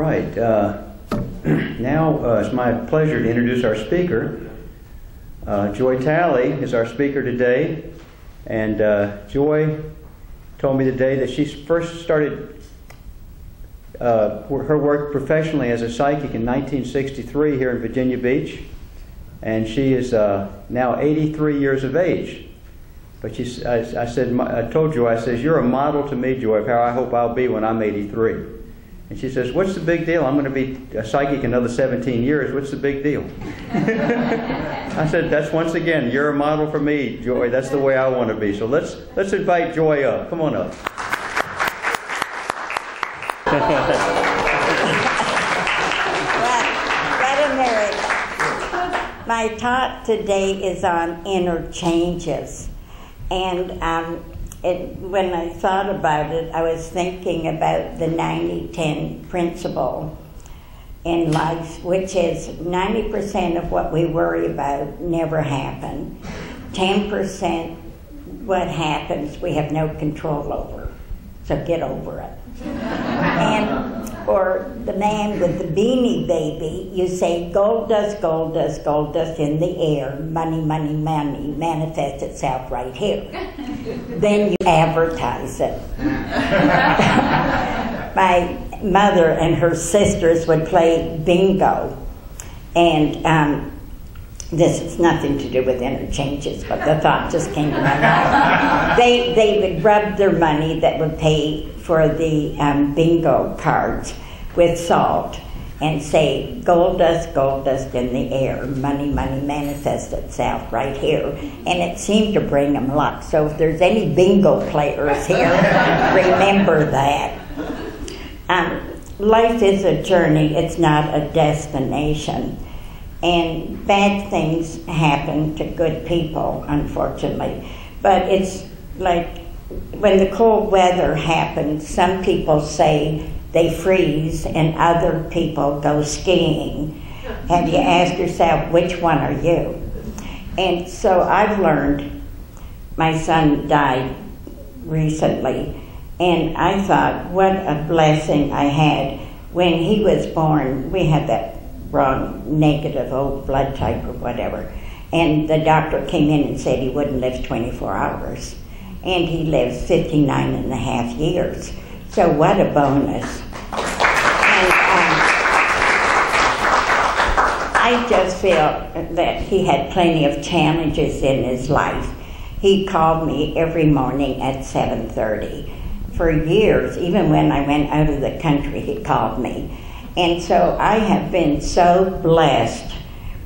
right. Now it's my pleasure to introduce our speaker. Joy Talley is our speaker today. And Joy told me today that she first started her work professionally as a psychic in 1963 here in Virginia Beach. And she is now 83 years of age. But I told Joy, I says, you're a model to me, Joy, of how I hope I'll be when I'm 83. And she says, what's the big deal? I'm going to be a psychic another 17 years. What's the big deal? I said, that's once again, you're a model for me, Joy. That's the way I want to be. So let's invite Joy up. Come on up. My talk today is on interchanges. And when I thought about it, I was thinking about the 90-10 principle in life, which is 90% of what we worry about never happen. 10% what happens we have no control over. So get over it. And for the man with the beanie baby, you say, gold dust, gold dust, gold dust in the air, money, money, money manifests itself right here. Then you advertise it. My mother and her sisters would play bingo, and this has nothing to do with interchanges, but the thought just came to my mind. They would rub their money that would pay for the bingo cards with salt and say, gold dust in the air, money, money manifests itself right here. And it seemed to bring them luck. So if there's any bingo players here, remember that. Life is a journey, it's not a destination. And bad things happen to good people, unfortunately. But it's like when the cold weather happens, some people say they freeze and other people go skiing. Have you asked yourself, which one are you? And so I've learned, my son died recently, and I thought, what a blessing I had. When he was born, we had that wrong negative old blood type or whatever, and the doctor came in and said he wouldn't live 24 hours. And he lives 59 and a half years. So what a bonus. And I just feel that he had plenty of challenges in his life. He called me every morning at 7:30. For years, even when I went out of the country, he called me. And so I have been so blessed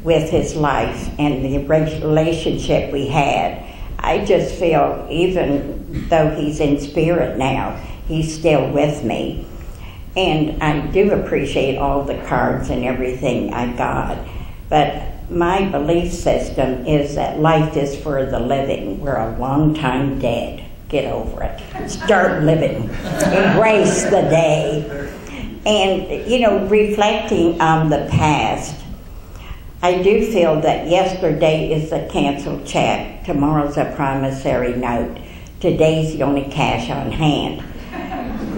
with his life and the relationship we had. I just feel, even though he's in spirit now, he's still with me. And I do appreciate all the cards and everything I got. But my belief system is that life is for the living. We're a long time dead. Get over it. Start living. Embrace the day. And, reflecting on the past, I do feel that yesterday is a canceled check, tomorrow's a promissory note, today's the only cash on hand.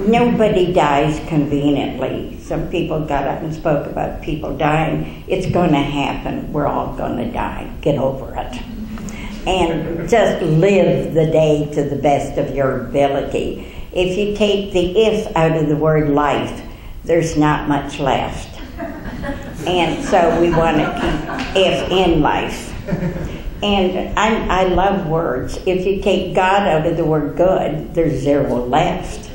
Nobody dies conveniently. Some people got up and spoke about people dying. It's going to happen. We're all going to die. Get over it. And just live the day to the best of your ability. If you take the if out of the word life, there's not much left. And so we want to keep if in life. And I love words. If you take God out of the word good, there's zero left.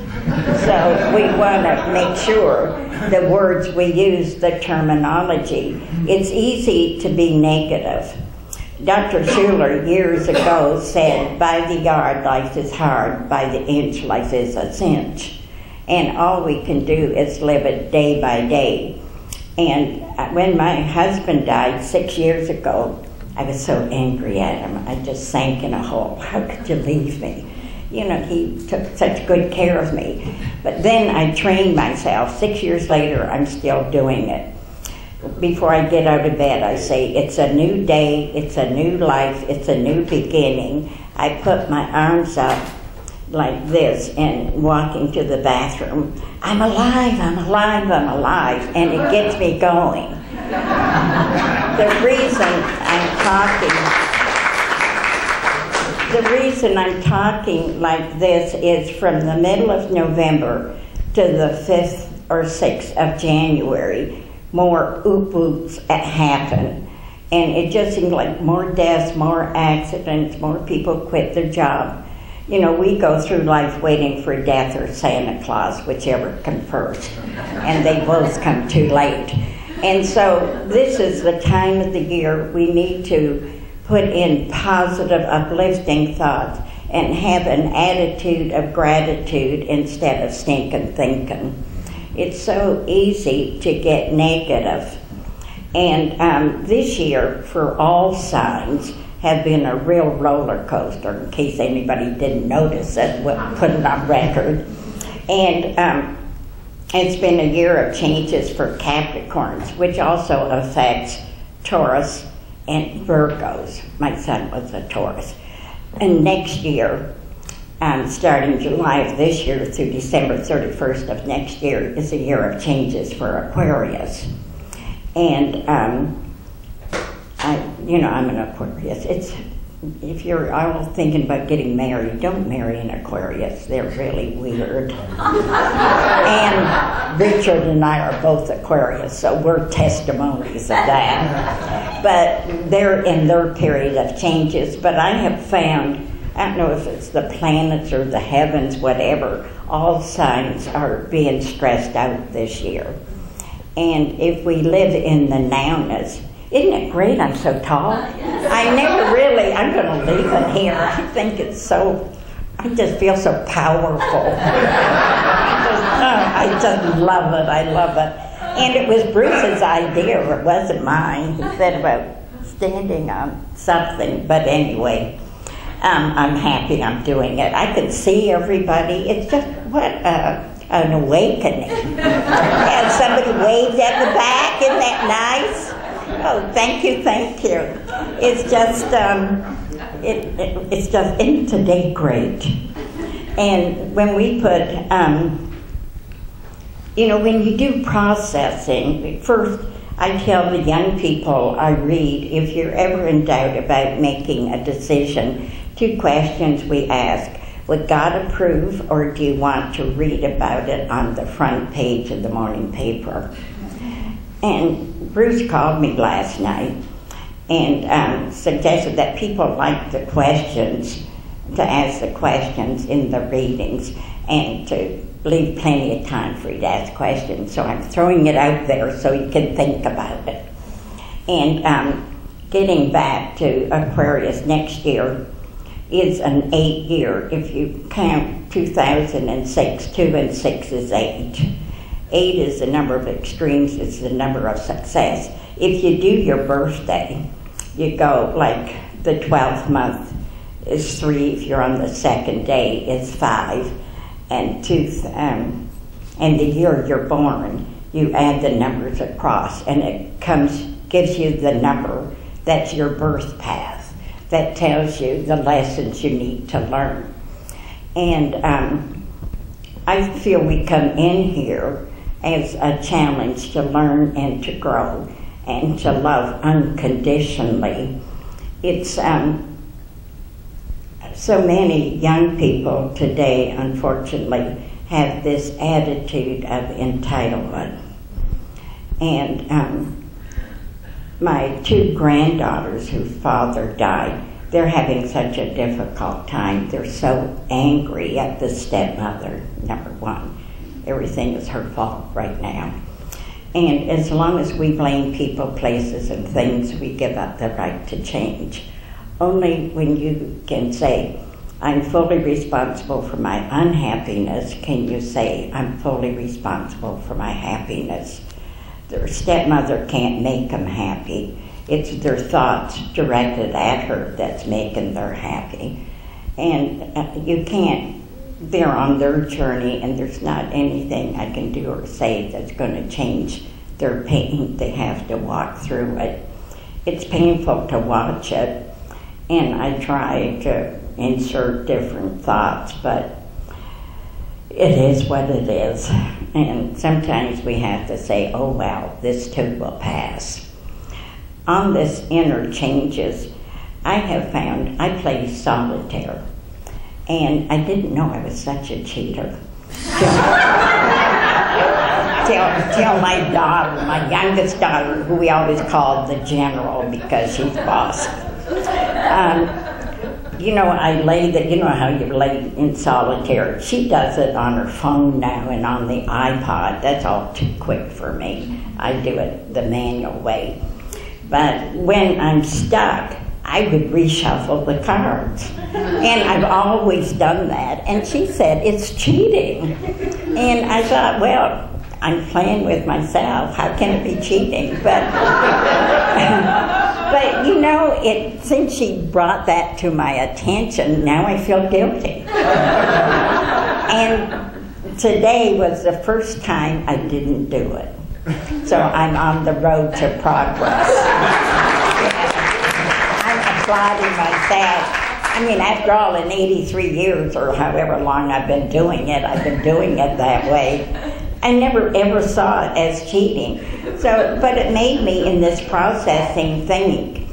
So we want to make sure the words we use, the terminology. It's easy to be negative. Dr. Schuller years ago said, by the yard life is hard, by the inch life is a cinch. And all we can do is live it day by day. And when my husband died 6 years ago, I was so angry at him. I just sank in a hole. How could you leave me? He took such good care of me. But then I trained myself. 6 years later, I'm still doing it. Before I get out of bed, I say, it's a new day, it's a new life, it's a new beginning. I put my arms up like this and walking to the bathroom. I'm alive, I'm alive, I'm alive, and it gets me going. The reason I'm talking like this is from the middle of November to the 5th or 6th of January, more oop-oops happen. And it just seems like more deaths, more accidents, more people quit their job. You know, we go through life waiting for death or Santa Claus, whichever comes first, and they both come too late. And so this is the time of the year we need to put in positive, uplifting thoughts and have an attitude of gratitude instead of stinking thinking. It's so easy to get negative. And this year, for all signs, have been a real roller coaster, in case anybody didn't notice it, we'll put it on record. And it's been a year of changes for Capricorns, which also affects Taurus and Virgos. My son was a Taurus. And next year, starting July of this year through December 31st of next year, is a year of changes for Aquarius. And I'm an Aquarius. If you're all thinking about getting married, don't marry an Aquarius. They're really weird. And Richard and I are both Aquarius, so we're testimonies of that. But they're in their period of changes. But I have found, I don't know if it's the planets or the heavens, whatever, all signs are being stressed out this year. And if we live in the nowness, isn't it great I'm so tall? I'm going to leave it here. I think it's so, I just feel so powerful. I just love it. I love it. And it was Bruce's idea. It wasn't mine. He said about standing on something. But anyway, I'm happy I'm doing it. I can see everybody. It's just, an awakening. And somebody waved at the back. Isn't that nice? Oh, thank you, thank you. It's just, isn't today great? And when we put, when you do processing, first I tell the young people I read, if you're ever in doubt about making a decision, 2 questions we ask. Would God approve, or do you want to read about it on the front page of the morning paper? And Bruce called me last night and suggested that people like the questions, to ask the questions in the readings, and to leave plenty of time for you to ask questions. So I'm throwing it out there so you can think about it. And getting back to Aquarius, next year is an 8-year. If you count 2006, 2 and 6 is 8. 8 is the number of extremes, it's the number of success. If you do your birthday, you go like the 12th month is 3, if you're on the 2nd day is 5, and the year you're born, you add the numbers across, and it gives you the number that's your birth path, that tells you the lessons you need to learn. And I feel we come in here as a challenge to learn and to grow and to love unconditionally. It's so many young people today, unfortunately, have this attitude of entitlement. And my 2 granddaughters whose father died, they're having such a difficult time. They're so angry at the stepmother, number 1. Everything is her fault right now. And as long as we blame people, places, and things, we give up the right to change. Only when you can say, I'm fully responsible for my unhappiness, can you say, I'm fully responsible for my happiness. Their stepmother can't make them happy. It's their thoughts directed at her that's making them happy. And you can't. They're on their journey, and there's not anything I can do or say that's going to change their pain. They have to walk through it. It's painful to watch it, and I try to insert different thoughts, but it is what it is. And sometimes we have to say, oh well, this too will pass. On this interchanges, I have found, I play solitaire, and I didn't know I was such a cheater. Till my daughter, my youngest daughter, who we always called the general because she's boss. You know, you know how you lay in solitaire. She does it on her phone now and on the iPod. That's all too quick for me. I do it the manual way. But when I'm stuck, I would reshuffle the cards. And I've always done that. And she said, it's cheating. And I thought, well, I'm playing with myself. How can it be cheating? But, but you know, since she brought that to my attention, now I feel guilty. And today was the first time I didn't do it. So I'm on the road to progress. I'm applauding myself. I mean, after all, in 83 years or however long I've been doing it that way. I never ever saw it as cheating. But it made me in this processing think.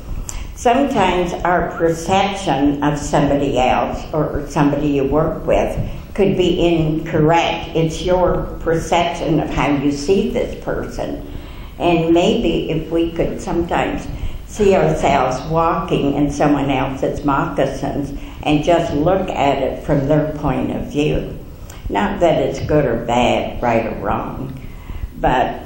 Sometimes our perception of somebody else or somebody you work with could be incorrect. It's your perception of how you see this person. And maybe if we could sometimes see ourselves walking in someone else's moccasins and just look at it from their point of view. Not that it's good or bad, right or wrong, but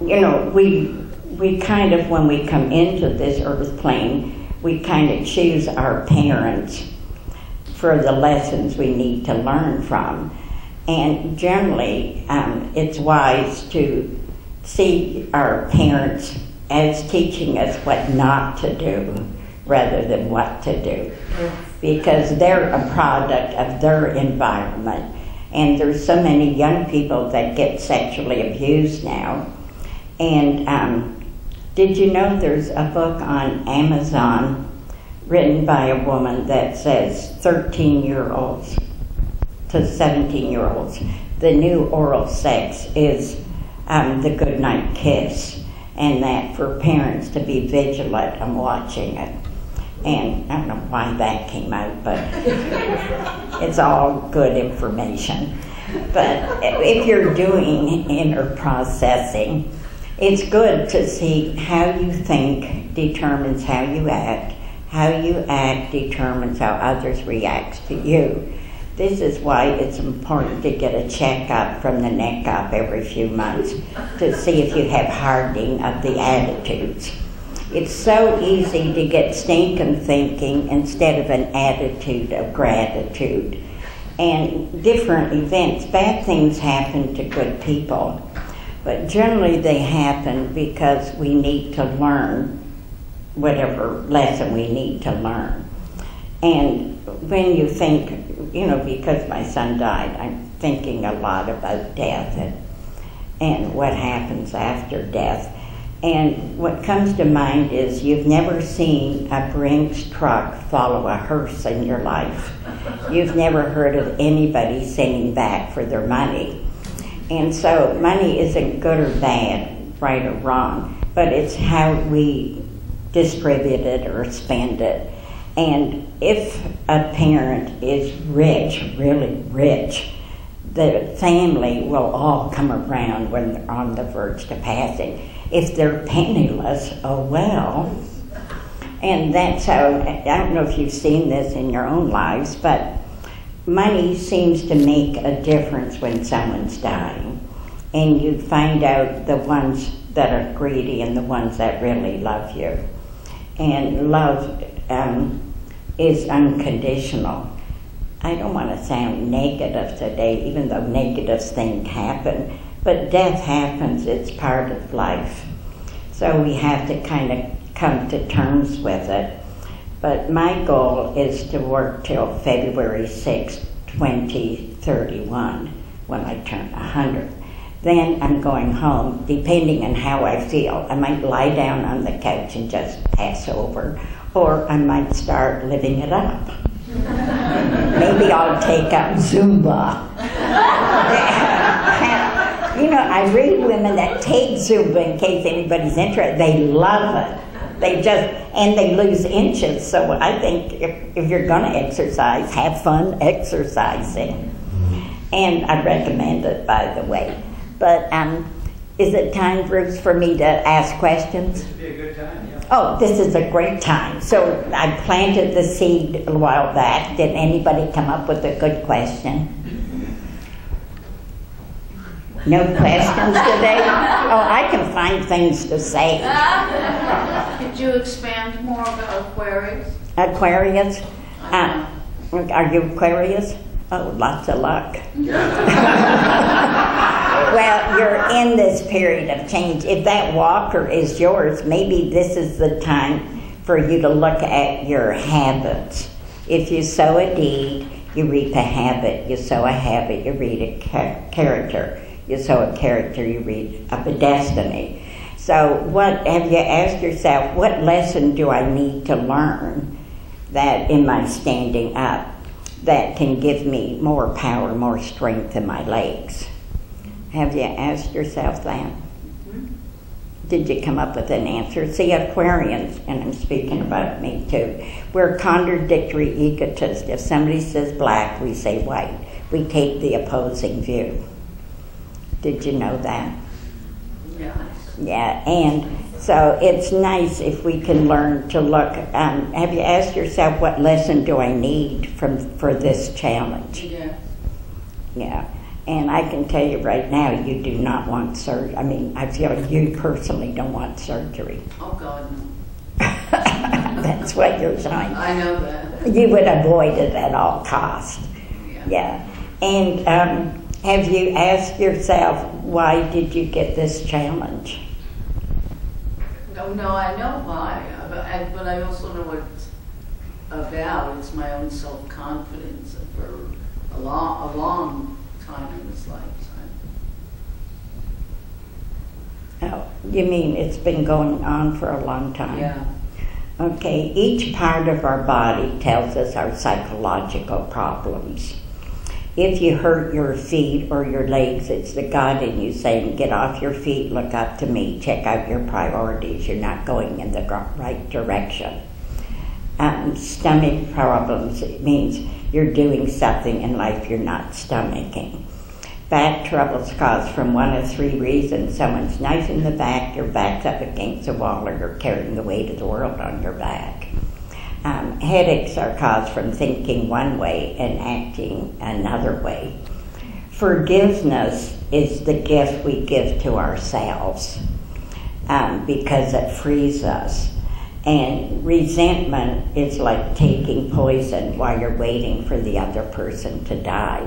you know, we kind of, when we come into this earth plane, we kind of choose our parents for the lessons we need to learn from. And generally, it's wise to see our parents as teaching us what not to do rather than what to do. Because they're a product of their environment. And there's so many young people that get sexually abused now. And did you know there's a book on Amazon written by a woman that says 13-year-olds to 17-year-olds, the new oral sex is the goodnight kiss, and that for parents to be vigilant on watching it. And I don't know why that came out, but it's all good information. But if you're doing inner processing, it's good to see how you think determines how you act. How you act determines how others react to you. This is why it's important to get a checkup from the neck up every few months to see if you have hardening of the attitudes. It's so easy to get stinking thinking instead of an attitude of gratitude. And different events, bad things happen to good people, but generally they happen because we need to learn whatever lesson we need to learn. And when you think, you know, because my son died, I'm thinking a lot about death and what happens after death. And what comes to mind is you've never seen a Brinks truck follow a hearse in your life. You've never heard of anybody sending back for their money. And so money isn't good or bad, right or wrong, but it's how we distribute it or spend it. And if a parent is rich, really rich, the family will all come around when they're on the verge to passing. If they're penniless, oh well. And that's how, I don't know if you've seen this in your own lives, but money seems to make a difference when someone's dying. And you find out the ones that are greedy and the ones that really love you. And love is unconditional. I don't want to sound negative today, even though negative things happen, but death happens, it's part of life. So we have to kind of come to terms with it. But my goal is to work till February 6, 2031, when I turn 100. Then I'm going home, depending on how I feel. I might lie down on the couch and just pass over, or I might start living it up. Maybe maybe I'll take up Zumba. You know, I read women that take Zumba in case anybody's interested. They love it. And they lose inches. So I think if you're going to exercise, have fun exercising. And I recommend it, by the way. But is it time, Bruce, for me to ask questions? This would be a good time, yeah. Oh, this is a great time. So I planted the seed a while back. Did anybody come up with a good question? No questions today? Oh, I can find things to say. Could you expand more about Aquarius? Aquarius? Are you Aquarius? Oh, lots of luck. Well, you're in this period of change. If that walker is yours, maybe this is the time for you to look at your habits. If you sow a deed, you reap a habit. You sow a habit, you reap a character. You sow a character, you reap up a destiny. So have you asked yourself, what lesson do I need to learn that in my standing up that can give me more power, more strength in my legs? Have you asked yourself that? Did you come up with an answer? See, Aquarians, and I'm speaking about me too, we're contradictory egotists. If somebody says black, we say white. We take the opposing view. Did you know that? Yes. Yeah, and so it's nice if we can learn to look. Have you asked yourself, what lesson do I need for this challenge? Yes. Yeah, and I can tell you right now, you do not want surgery. I mean, I feel you personally don't want surgery. Oh, God, no. That's what you're saying. I know that. You would avoid it at all costs. Yeah. And have you asked yourself, why did you get this challenge? No, I know why, but I also know what it's about. It's my own self-confidence for a long time in this lifetime. Oh, you mean it's been going on for a long time? Yeah. Okay, each part of our body tells us our psychological problems. If you hurt your feet or your legs, it's the God in you saying, get off your feet, look up to me, check out your priorities. You're not going in the right direction. Stomach problems, it means you're doing something in life you're not stomaching. Back troubles cause from one of three reasons. Someone's knife in the back, your back's up against the wall, or you're carrying the weight of the world on your back. Headaches are caused from thinking one way and acting another way. Forgiveness is the gift we give to ourselves because it frees us. And resentment is like taking poison while you're waiting for the other person to die.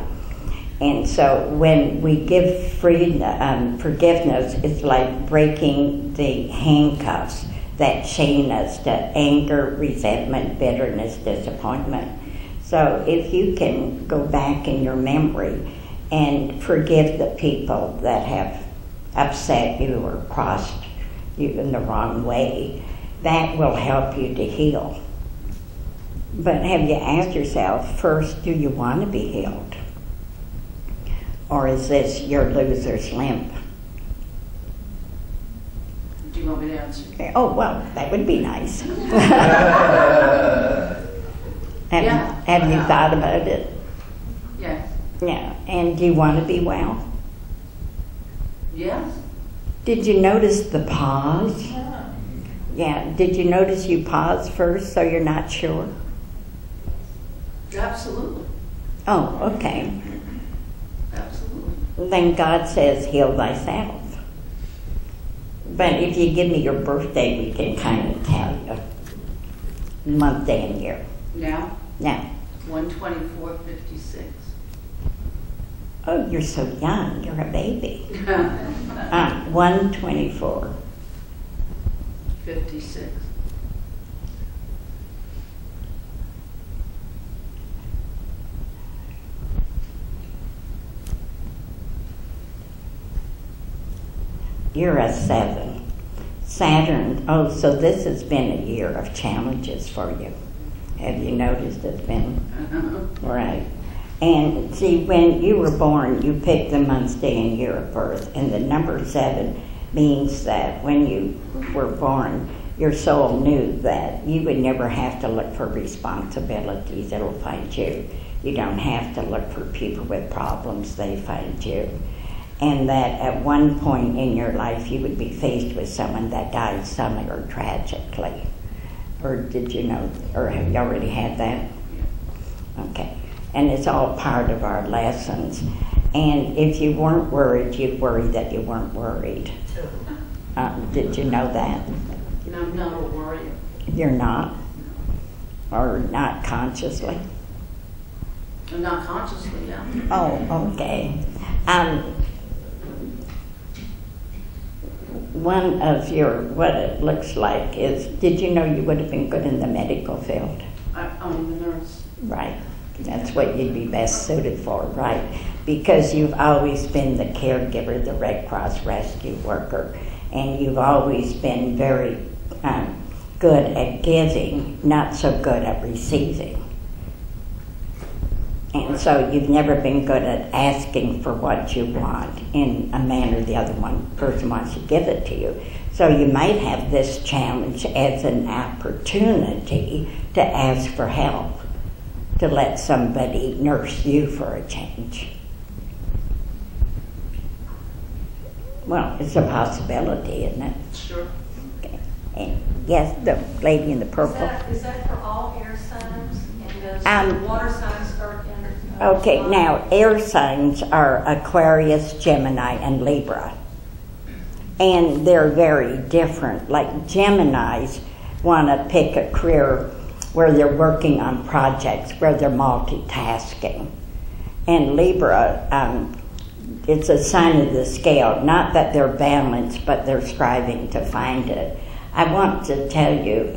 And so when we give forgiveness, it's like breaking the handcuffs that chain us to anger, resentment, bitterness, disappointment. So if you can go back in your memory and forgive the people that have upset you or crossed you in the wrong way, that will help you to heal. But have you asked yourself, first, do you want to be healed? Or is this your loser's limp? Do you want me to answer? Oh, well, that would be nice. Have you thought about it? Yes. Yeah. And do you want to be well? Yes. Did you notice the pause? Yeah. Did you notice you pause first so you're not sure? Absolutely. Oh, okay. Absolutely. Then God says, heal thyself. But if you give me your birthday, we can kind of tell you month, day, and year. Now? Now. 1/24/56. Oh, you're so young. You're a baby. 1/24. 56. You're a 7. Saturn, oh, so this has been a year of challenges for you. Have you noticed it's been? Right. And see, when you were born, you picked the month, day, and year of birth, and the number 7 means that when you were born, your soul knew that you would never have to look for responsibilities, it'll find you. You don't have to look for people with problems, they find you. And that at one point in your life you would be faced with someone that died suddenly or tragically. Or did you know, or have you already had that? Okay. And it's all part of our lessons. And if you weren't worried, you'd worry that you weren't worried. Did you know that? No, I'm not a worrier. You're not? Or not consciously? I'm not consciously, yeah. Oh, okay. One of your, what it looks like is, did you know you would have been good in the medical field? I'm a nurse. Right. That's what you'd be best suited for, right? Because you've always been the caregiver, the Red Cross rescue worker, and you've always been very good at giving, not so good at receiving. And so you've never been good at asking for what you want in a manner the other person wants to give it to you. So you might have this challenge as an opportunity to ask for help, to let somebody nurse you for a change. Well, it's a possibility, isn't it? Sure. Okay. And yes, the lady in the purple. Is that for all air signs? And does water signs start in? Okay, July? now air signs are Aquarius, Gemini, and Libra. And they're very different. Like Geminis want to pick a career where they're working on projects, where they're multitasking. And Libra, it's a sign of the scale, not that they're balanced, but they're striving to find it. I want to tell you,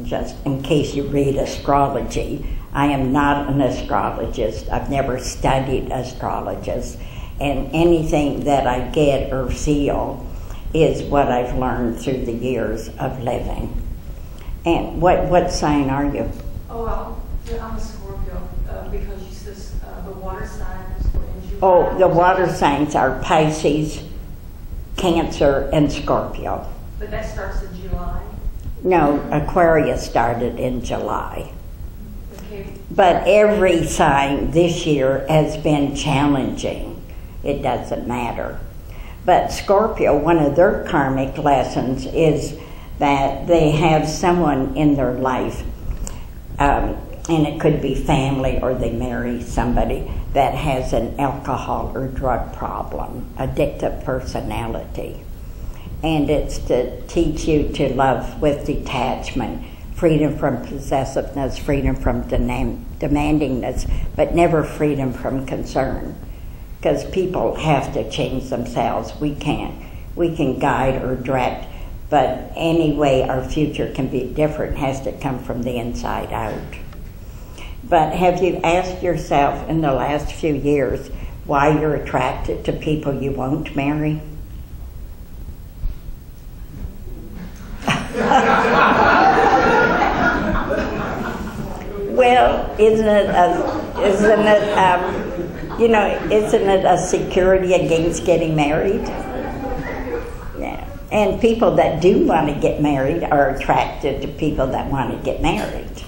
just in case you read astrology, I am not an astrologist. I've never studied astrologists. And anything that I get or feel is what I've learned through the years of living. And what sign are you? Oh, well, I'm a Scorpio because you said the water signs were in July. Oh, the water signs are Pisces, Cancer, and Scorpio. But that starts in July. No, Aquarius started in July. Okay. But every sign this year has been challenging. It doesn't matter. But Scorpio, one of their karmic lessons is that they have someone in their life, and it could be family or they marry somebody that has an alcohol or drug problem, addictive personality. And it's to teach you to love with detachment, freedom from possessiveness, freedom from demandingness, but never freedom from concern. Because people have to change themselves. We can't. We can guide or direct, but any way our future can be different has to come from the inside out. But have you asked yourself in the last few years why you're attracted to people you won't marry? Well, isn't it a security against getting married? Yeah. And people that do want to get married are attracted to people that want to get married.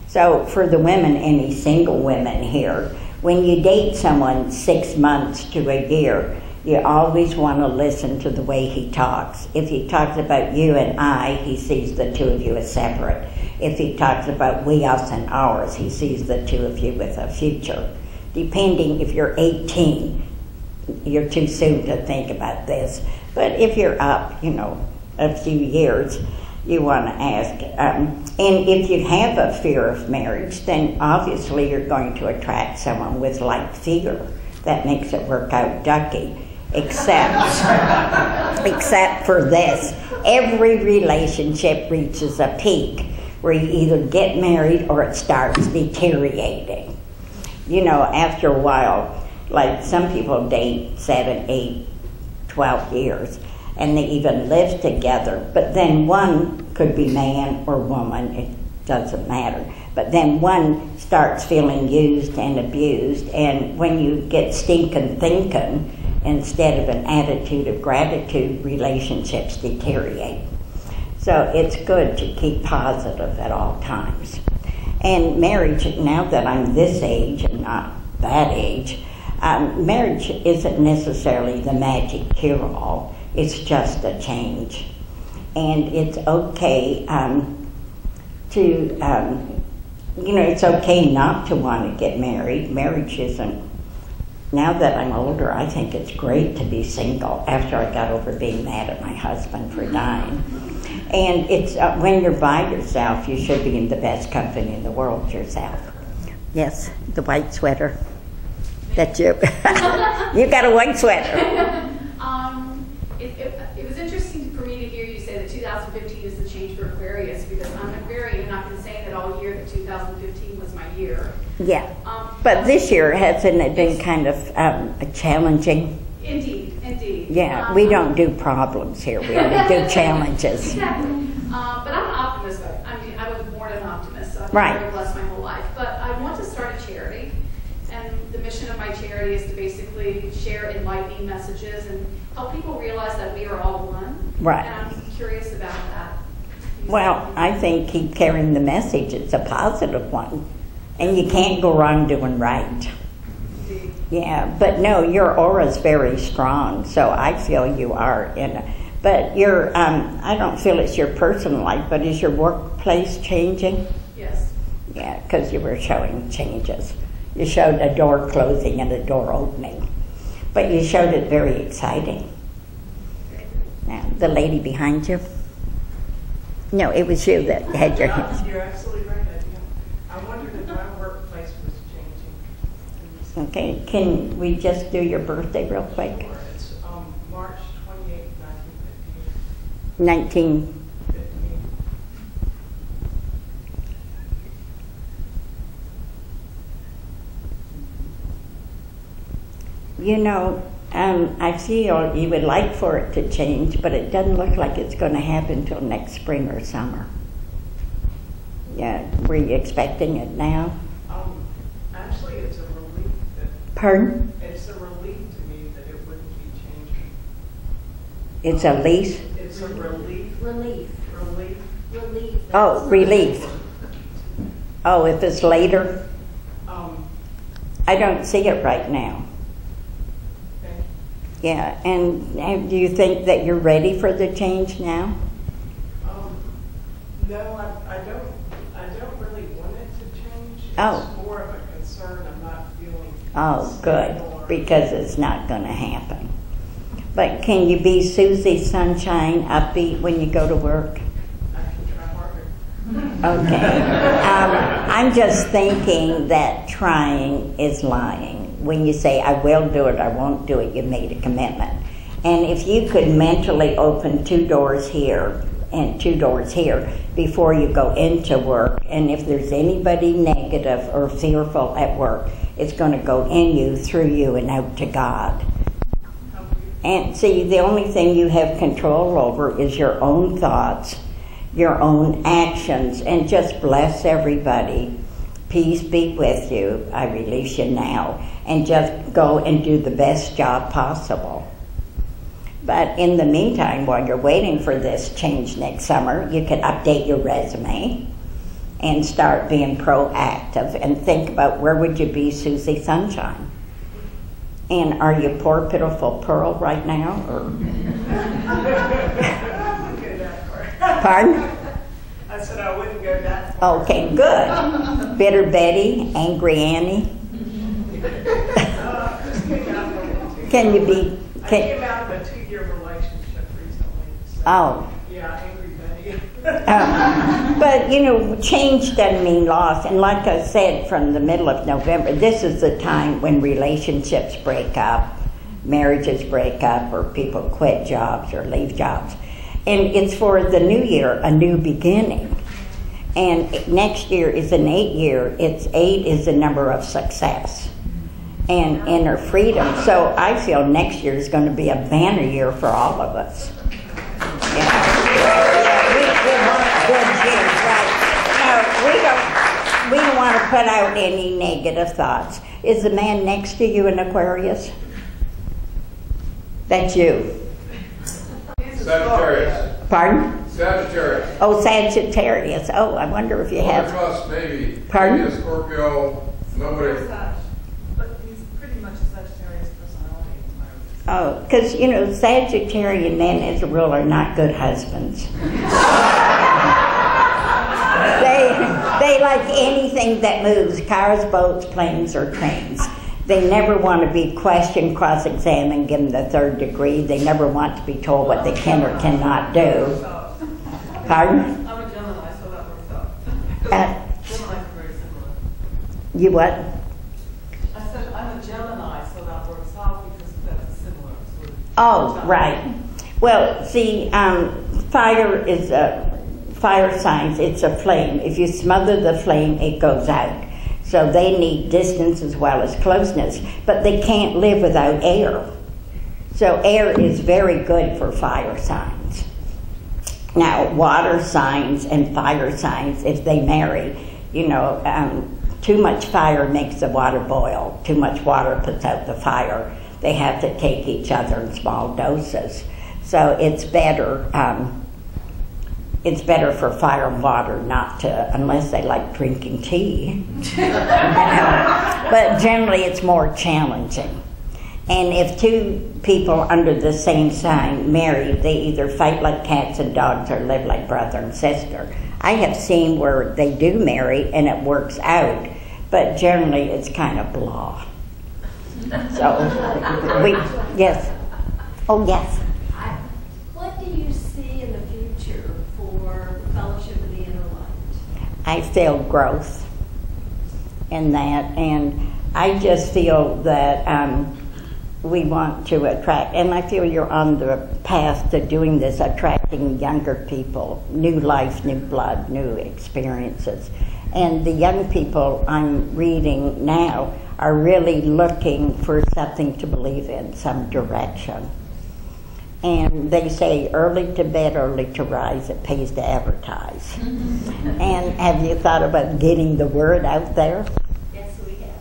So for the women, any single women here, when you date someone 6 months to a year, you always want to listen to the way he talks. If he talks about you and I, he sees the two of you as separate. If he talks about we, us, and ours, he sees the two of you with a future. Depending if you're 18, you're too soon to think about this. But if you're up, a few years, you want to ask. And if you have a fear of marriage, then obviously you're going to attract someone with like fear. That makes it work out ducky. Except for this, every relationship reaches a peak where you either get married or it starts deteriorating. After a while, like some people date 7, 8, 12 years, and they even live together, but then one could be man or woman, it doesn't matter. But then one starts feeling used and abused, and when you get stinking thinking instead of an attitude of gratitude, relationships deteriorate. So it's good to keep positive at all times. And marriage, now that I'm this age and not that age, marriage isn't necessarily the magic cure-all. It's just a change. And it's okay it's okay not to want to get married. Marriage isn't. Now that I'm older, I think it's great to be single after I got over being mad at my husband for dying. And it's when you're by yourself, you should be in the best company in the world yourself. Yes, the white sweater. That's you. You got a white sweater. It was interesting for me to hear you say that 2015 is the change for Aquarius, because I'm Aquarian and I've been saying that all year that 2015 was my year. Yeah. But this year, hasn't it been kind of challenging? Indeed. Yeah, we don't do problems here. We only do challenges. Exactly. But I'm an optimist. I was born an optimist, so I've been Right. very blessed my whole life. But I want to start a charity, and the mission of my charity is to basically share enlightening messages and help people realize that we are all one. Right. And I'm curious about that. Well, I think keep carrying the message. It's a positive one. And you can't go wrong doing right. Indeed. Yeah, but no, your aura's very strong, so I feel you are in a, but you're, I don't feel it's your personal life, but is your workplace changing? Yes. Yeah, because you were showing changes. You showed a door closing and a door opening, but you showed it very exciting. Now, the lady behind you? No, it was you that had your hands. You're absolutely right. I wondered if my workplace was changing. Okay, can we just do your birthday real quick? Sure. It's March 28, 19. 1915. You know, I feel you would like for it to change, but it doesn't look like it's going to happen until next spring or summer. Yeah, were you expecting it now? Actually, it's a relief that. Pardon? It's a relief to me that it wouldn't be changing. It's a lease? It's a relief. Relief. Relief. Oh, relief. Oh, if it's later? I don't see it right now. Okay. Yeah, and do you think that you're ready for the change now? No, I don't really want it to change. Oh. It's more of a concern. I'm not feeling. Oh, safe good, or- because it's not going to happen. But can you be Susie Sunshine, upbeat when you go to work? I can try harder. Okay. I'm just thinking that trying is lying. When you say, I will do it, I won't do it, you made a commitment. And if you could mentally open 2 doors here and 2 doors here before you go into work, and if there's anybody negative or fearful at work, it's going to go in you, through you, and out to God. And see, the only thing you have control over is your own thoughts, your own actions, and just bless everybody. Peace be with you. I release you now. And just go and do the best job possible. But in the meantime, while you're waiting for this change next summer, you can update your resume and start being proactive and think about where would you be, Susie Sunshine. And are you poor, pitiful Pearl right now? Or? Pardon? I said I wouldn't go that far. Okay, good. Bitter Betty, Angry Annie. Just came out of a Can you be? I came out of a 2-year relationship recently. So, Oh. Yeah, Angry Betty. But you know, change doesn't mean loss. And like I said, from the middle of November, this is the time when relationships break up, marriages break up, or people quit jobs or leave jobs. And it's for the new year, a new beginning. And next year is an 8-year. 8 is the number of success and inner freedom. So I feel next year is going to be a banner year for all of us. Yeah, we want good years, right? No, we don't want to put out any negative thoughts. Is the man next to you an Aquarius? That's you. Sagittarius. Pardon? Sagittarius. Oh, Sagittarius. Oh, I wonder if you have. Plus, maybe. Pardon? Maybe a Scorpio. Nobody. But he's pretty much a Sagittarius personality. Oh, because, Sagittarian men as a rule are not good husbands. They like anything that moves, cars, boats, planes, or trains. They never want to be questioned, cross-examined, given the third degree. They never want to be told what they can or cannot do. Pardon? I'm a Gemini, so that works out. Geminis are very similar. You what? I said I'm a Gemini, so that works out because that's similar. Sort of. Oh, right. Well, see, fire signs, it's a flame. If you smother the flame, it goes out. So they need distance as well as closeness, but they can't live without air. So air is very good for fire signs. Now, water signs and fire signs, if they marry, too much fire makes the water boil. Too much water puts out the fire. They have to take each other in small doses. So it's better. It's better for fire and water not to, unless they like drinking tea. But generally it's more challenging. And if two people under the same sign marry, they either fight like cats and dogs or live like brother and sister. I have seen where they do marry and it works out, but generally it's kind of blah. So, yes. Oh, yes. What do you see in the future for Fellowship of the Inner Light? I feel growth in that, and I just feel that we want to attract, and I feel you're on the path to doing this, attracting younger people, new life, new blood, new experiences. And the young people I'm reading now are really looking for something to believe in, some direction. And they say early to bed, early to rise, it pays to advertise. And have you thought about getting the word out there? Yes, we have.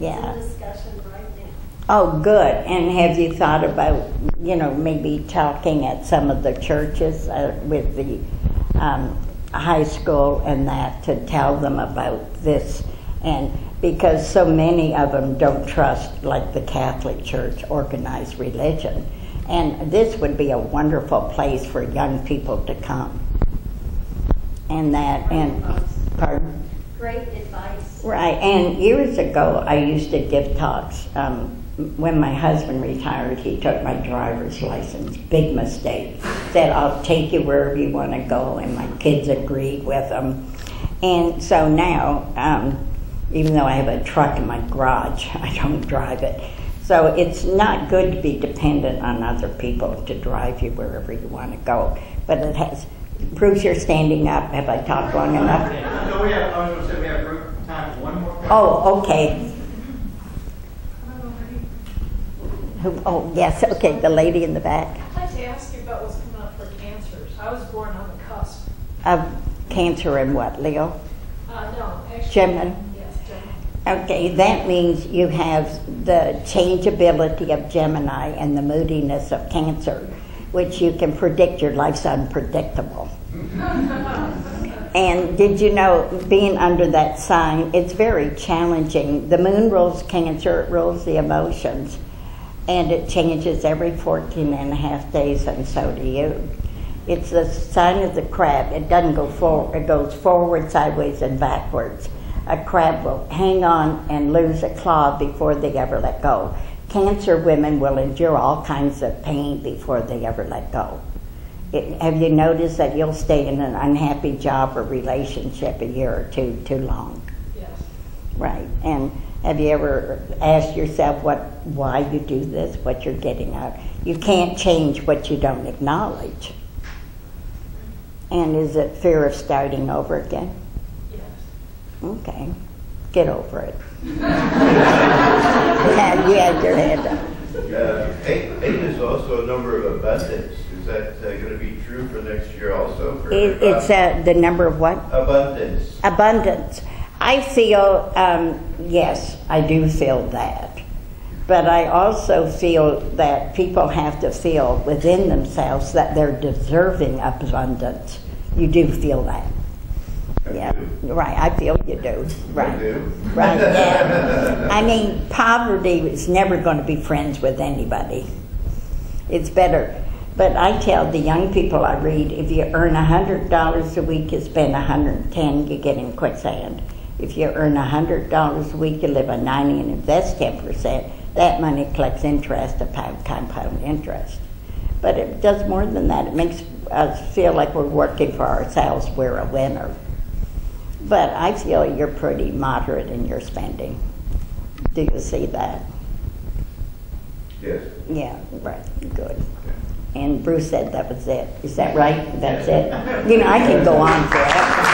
Yeah. It's in discussion right now. Oh, good. And have you thought about, maybe talking at some of the churches with the high school and that to tell them about this? And because so many of them don't trust, like the Catholic Church, organized religion. And this would be a wonderful place for young people to come. And that, and, pardon? Great advice. Right, and years ago I used to give talks. When my husband retired, he took my driver's license. Big mistake. Said, I'll take you wherever you want to go, and my kids agreed with him. And so now, even though I have a truck in my garage, I don't drive it. So it's not good to be dependent on other people to drive you wherever you want to go. But it has. Bruce, you're standing up. Have I talked long enough? No, I was going to say we have time for one more question. Oh, okay. Oh, yes, okay, the lady in the back. I'd like to ask you about what's coming up for cancers. I was born on the cusp. Of cancer and what, Leo? No, actually. Gemini? Yes, Gemini. Okay, that means you have the changeability of Gemini and the moodiness of Cancer, which you can predict. Your life's unpredictable. And did you know, being under that sign, it's very challenging. The moon rules Cancer, it rules the emotions, and it changes every 14 and a half days, and so do you. It's the sign of the crab. It doesn't go forward, it goes forward, sideways, and backwards. A crab will hang on and lose a claw before they ever let go. Cancer women will endure all kinds of pain before they ever let go. Have you noticed that you'll stay in an unhappy job or relationship a year or two too long? Yes. Right. And have you ever asked yourself why you do this, what you're getting out? You can't change what you don't acknowledge. And is it fear of starting over again? Yes. Okay. Get over it. Yeah, you had your hand up. Eight is also a number of abundance. Is that going to be true for next year also? It's the number of what? Abundance. Abundance. I feel, yes, I do feel that. But I also feel that people have to feel within themselves that they're deserving of abundance. You do feel that. Yeah, right. I feel you do. Right. I do. Right. Yeah. I mean, poverty is never going to be friends with anybody. It's better. But I tell the young people I read, if you earn $100 a week, you spend $110, you get in quicksand. If you earn $100 a week, you live on 90 and invest 10%. That money collects interest upon compound interest. But it does more than that. It makes us feel like we're working for ourselves. We're a winner. But I feel you're pretty moderate in your spending. Do you see that? Yes. Yeah, right. Good. And Bruce said that was it. Is that right? That's it? You know, I could go on forever.